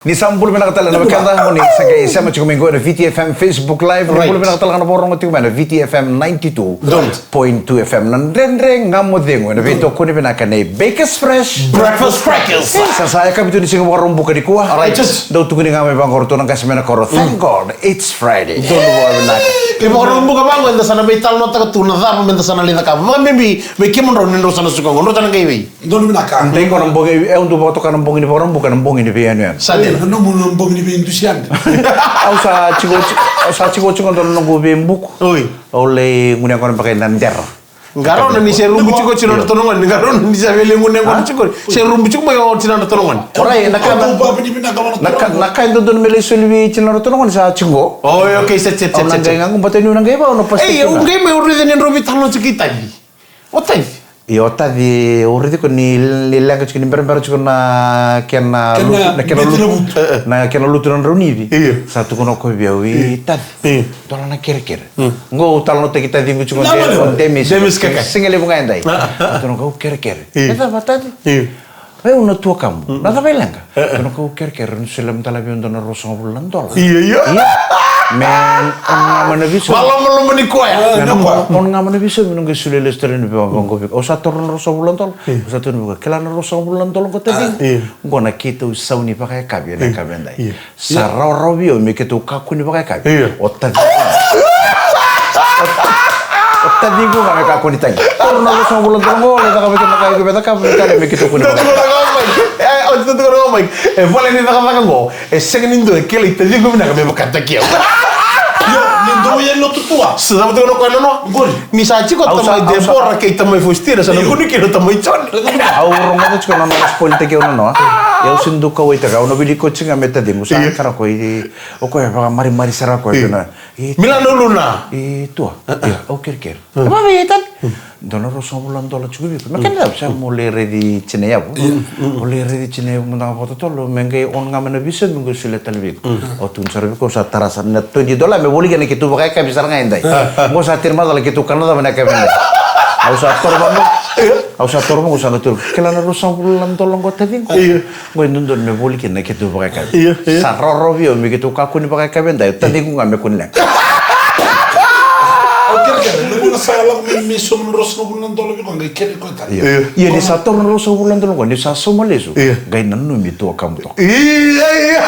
Ni sampul menakatala na magkanta mo ni sa kay sama chiko minggo na VTFM Facebook Live. Right. Pul menakatala na porong ngati na VTFM 92.2 FM nan renreng ngamo dengo na vito ko ni pinakane Bakers Fresh Breakfast Crackers. Sa saya kami tu ni singo warung buka di kuah. Alright. Daw tu ni ngame bang korto nang kasmena koro. Thank God it's Friday. Don't worry nak. Ke warung buka bang wenda sana betal no taka tuna da menda sana lina ka. Maybe we kimon ron ndo sana suka ngono tan kay we. Don't minaka. Tengo nang bongi undu boto kan bongi ni warung buka nang bongi ni piano. Non mo bom ni ben entusiasmo. Au sa chico ndo nang go bembuk. Oi. Oleh ngunya kon pakai nander. Ngaro na ni se rumbu chiko chino na tonongan. Ngaro na ni sa vele ngunya kon chiko. Se rumbu chiko mo chino na tonongan. Orai naka ndo don mele solvi chino na tonongan sa chingo. Oh okay set. Nang ngang batenu nang ba no pasti. Eh un game uri den robi talo chikita ni. Otai. Io tadi uridi con il language che per ci con na lutu non riunivi. Sa tu con ko via wi tadi. Tola na kere. Ngo talo te kita di ci con demis kaka. Singele bunga andai. Tu non ko kere. Eta batadi. È una tua campo. Nada belanga. Tu non ko kere non se lam tala biondo na rosa bulan dola. Iya. Men on ngama viso. Malam meni koya. On ngama viso minung gesule lesteren be bango. O sa torno rosa bulan tol. O sa torno kelana rosa bulan tol ko tadi. Ngona kita sauni pakai kabi na kabendai. Sa rovio mi ketu kakuni pakai kabi. O tadi. O tadi ko ngame kakuni tadi. Torno rosa bulan tol ngo le ta kabi ko beta kabi tadi mi ketu kuni. Oggi tutto con me. E vuole ni taka ngo. E segnindo e kele tadi ko bina kabi bakata kiyo. Yo, ndo yello tutua. Sudah betul ko no. Gol. Ni sa chiko tamai de porra ke tamai fustira sa nguni kilo tamai chon. Au rongo chiko no spoil te ke no. Eu sindu ka wita ka no bili ko chinga meta de musa kara ko o ko ba mari sara ko na. Milano luna. Tua. O ker. Ma vetan. Dono rosa bulan dola chubi. Ma kena sa mole redi chine ya bu. Mole redi chine muna foto tolo mengai on ngamana bisa minggu sile talbi. O tun sarbi ko sa tarasa na $20 me boli gane kitu bakai ka bisa ngai ndai. Mo sa tirma dala kitu kana da mana ka benda. Au sa tormo sa ngatur. Kelana rosa bulan tolong ko tadi ko. Mo ndon me boli gane kitu bakai ka. Sa rorovio mi kitu ka kuni bakai ka benda. Tadi ko ngame kun lek. Salah mi sono rosso bulan tolo ko ngai kere ko ta. Iya di satu rosso bulan tolo ko ni sa somalesu. Gai nanu mi tu akamu to. Iya.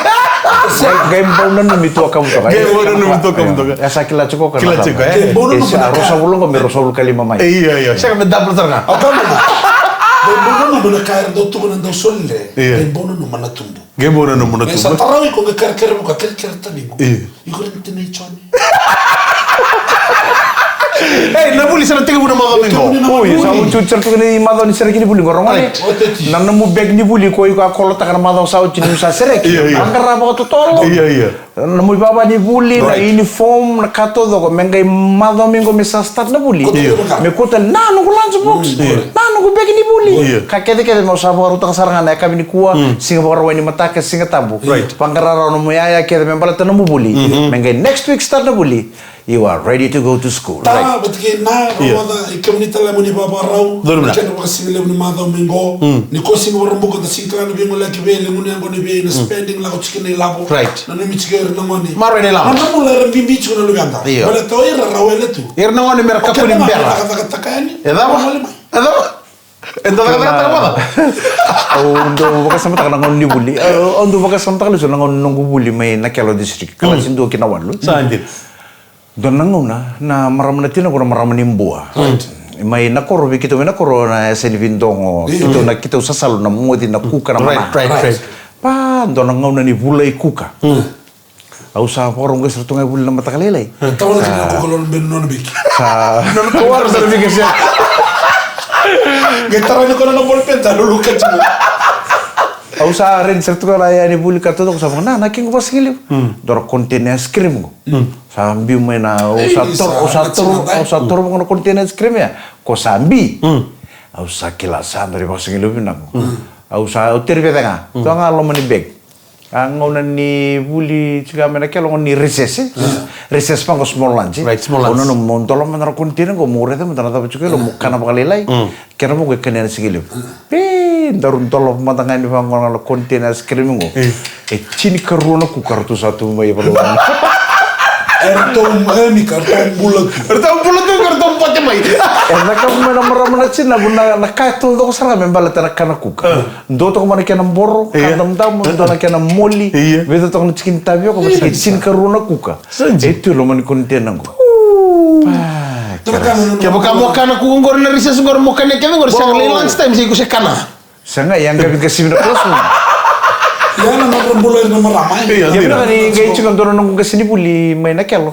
Gai bau nanu mi tu akamu to. Gai bau nanu mi tu akamu to. Ya sa kila cukup kan. Kila cukup. Sa rosso bulan ko mi rosso bulan kali mamai. Iya. Saya me double terga. Gai bono no kair do tu ko nando solle. Gai bono no manatumbu. Gai bono no manatumbu. Sa tarawi ko ngai kere ko kere tani ko. Iko ntene choni. Napoli sana tiga bulan malam minggu. Oh iya, sama cucer tuh ni madon ni seregi ni buli gorong ni. Nana mu beg ni buli ko iko akolo takana madon sao chini sa seregi. Angkara apa tu tolo. Iya. Namu baba ni buli na uniform na kato do mengai madon minggu mesa start na buli. Me kota na no lunch box. Na no beg ni buli. Kakete kete mau sabo ruta kasarangan na kami ni kuah singa bawa ni mata ke singa tabu. Pangkara no mu ya kete membala tanamu buli. Mengai next week start na buli. You are ready to go to school. Tá, porque na roda e comunidade lá muni baba rau. Que no assim le muni mada mingo. Ni cosi no rombo da sinka no bingo lá que vem le muni angoni vem spending lá o chicken labo. Right. Na no mi chicken no ngoni. Maro ne labo. Na mo le bimbi chuno lu ganda. Bale to ira rau ele tu. Ir no ngoni merka ko ni bela. Takani. Edaba. Ento kata apa? Ondo baka sama takana ngon ni buli. Ondo baka sama takana so ngon nungu buli may nakelo district. Kala sindo kinawan lu. Sanjit. Don nanguna na maramana tina ko na maramani mbua. May nakoro bikito may nakoro na senivindongo. Ito na kita usasalo na muoti na kuka na mana. Right. Pa don nanguna ni bulay kuka. Au sa porong guys rutungay bulay na matakalilay. Tawa na ko kolon ben non bik. Sa non ko war sa bik siya. Getara ni ko na bolpenta lulu kachu. Au sa ren sertu ko la ya ni bulay kato ko sa na naking ko pasingilip. Dor kontennya skrim ko. Sambi mena usator mengono kontainer es krim ya ko sambi usa kila sandri pasing ilupin aku usa utir betanga to ngalo mani bag Ngauna ni buli juga mena kelo ni recess. Recess pang small lunch. Right, small lunch. Ono no montolo menara kontina go mure te menara tabu juga lo mukana bakalilai. Kena mo kenen sigilo. Darun tolo matanga ni pang ngono kontina screaming go. Chini karuana ku kartu satu mai palo. Karton bulat. Karton bulat tuh karton potnya mai. Naka mana Cina bunda nakatul to sara membala tana kana kuka. Ndo to mana kana borro, kana mdam, ndo na kana moli. Vedo to na chicken tabio ko basi chin karuna kuka. Itu lo man kontena go. Kaya kamu kana kuka ngor na risa ngor mo kana ngor sa lunch time sih ko sa kana. Sanga yang gabi kasi na plus mo. Yan ang marambuloy na maramay. Yan ni gay chicken dono nung kasi ni buli may nakelo.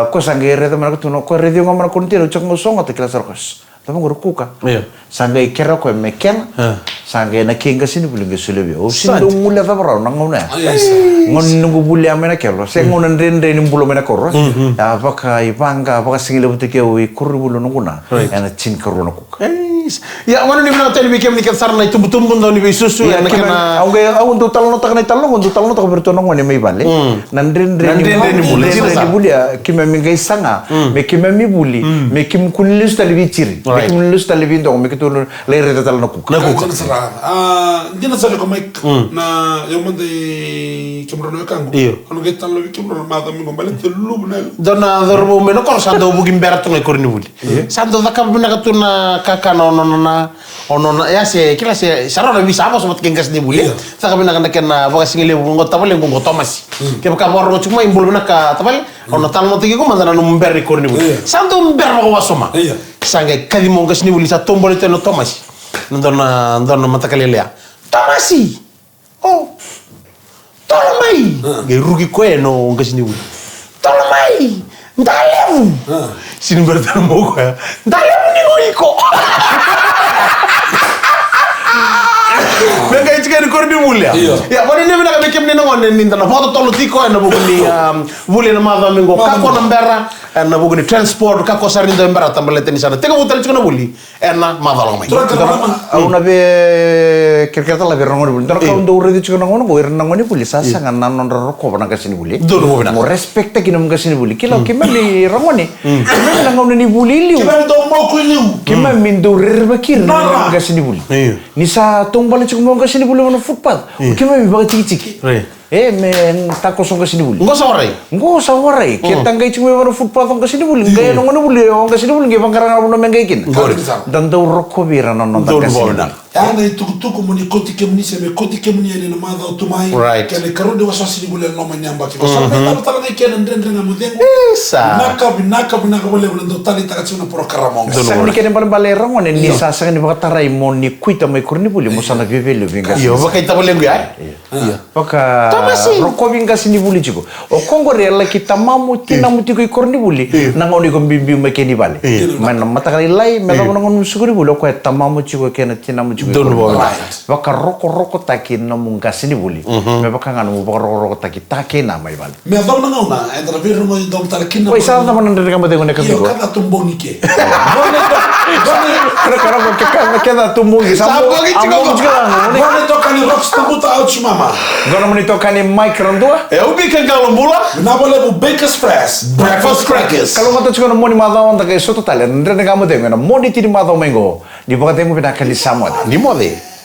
Ko sangere to man ko tuno ko radio ngam na kontena chak mo songa te klasar kos. Tama ngor kuka. Sanga ikera ko meken. Sanga na kinga sini buli ngesulebi. O sindo mula ta bara nang ngona. Ngon nungu buli amena kelo. Se ngon ndende ni mbulo mena korro. Apaka ipanga apaka singile butike o ikurri bulu nunguna. Ana chin karuna kuka. Ya mana ni bilang tadi bikin nikah sarna itu betul betul ni susu ya kena. Aku untuk talon tak naik talon untuk talon tak bertonong wani mai bale. Nandren ni buli ya kima mingai sanga. Me kima mi buli. Me kim kunlus tali biciri. Me kim kunlus tali bintong. Me kitu leher talon aku. Na kuka. Gina sa ko mai na yung mande kimrono kangu. Ano gay talo kimrono mata mi gombale tulu bunel. Dona dorbo me no kor sando bugin berat ngai korni buli. Sando zakam bina katuna kakano ono ya se kila se sarona bisa apa sobat kengas ni buli sa kami nak kena bagas ngile ngot tabal ngo Thomas ke baka borno cuma imbul ka tabal ono talmo tigi ko mandana no mberri korni buli santo mber ko wasoma sanga kadi mo ngas ni buli sa tombole teno Thomas ndona matakalelea Thomasi oh tolomai ge rugi ko eno ngas ni buli tolomai ndalem sini bertan mo ko ndalem ni ngoiko Mereka itu kan kordi mulia. Ya, pada ni mereka bikin ni nongon ni internet. Foto tolu tiko na buku ni mulia na mada minggu. Kako nambera na buku ni transport. Kako sari ndo nambera tambalete ni sana. Teka butal cuma buli. Na mada lang mai. Aku nabe kira-kira lah biar nongon buli. Ntar kau ndo uredi cuma nongon, gue nongon ni buli. Sasa kan nanon rokok pernah kasih ni buli. Mau respect tak kini kasih ni buli. Kilo kima ni nongon ni. Kima nongon ni buli liu. Kima ndo mau kuliu. Kima mindu rebakir kasih ni buli. Nisa tumbal cuma kasih ni buli mana footpath. Kima mi bagai ciki-ciki. Men tak kosong kasih ni buli. Enggak sawarai. Kita ngai cuma mana footpath orang kasih ni buli. Ngai nongon buli orang kasih ni buli. Ngai bangkaran apa nama ngai kin. Dan tahu rokok biar nanon tak kasih ni. Ana tukutuku muni koti kemni sebe koti kemni ene na madha utumai. Kene karudi wasasi ni buli no manyamba ki. Wasasi na tala ngai kene ndendre na mudengo. Naka bole ndo tali takachuna programong. Sang ni kene bale rangon ni sa ni bakatarai mo ni kuita mai kurni buli mo sana vivelo vinga. Yo baka ita bole ngai. Iya. Baka rokok vinga sini buli chiko. O kongo rela kita mamu tina mutiko kurni buli. Nangoni ko bimbi makeni bale. Man matakali lai me ngon suguri buli ko tamamu chiko kene tina mu baka roko taki na munga sini buli. Me baka nganu baka roko taki taki na mai bal. Me dom na ngona entra bir mo dom talakin na. Oi sa na man ndre kamu tengo ne kamu. Yo kada tumbongi ke. Cara mo keda tumbongi sambo. Gone toka ni rock stabuta out mama. Gone mo toka ni mic randua. E ubi kan galombula. Na bole bu Baker's Fresh. Breakfast crackers. Kalau kata cuma mo ni madao onda ke soto tale ndre kamu tengo na mo ni tiri madao mengo. Di baka tengo pinakali samot. Ni mode.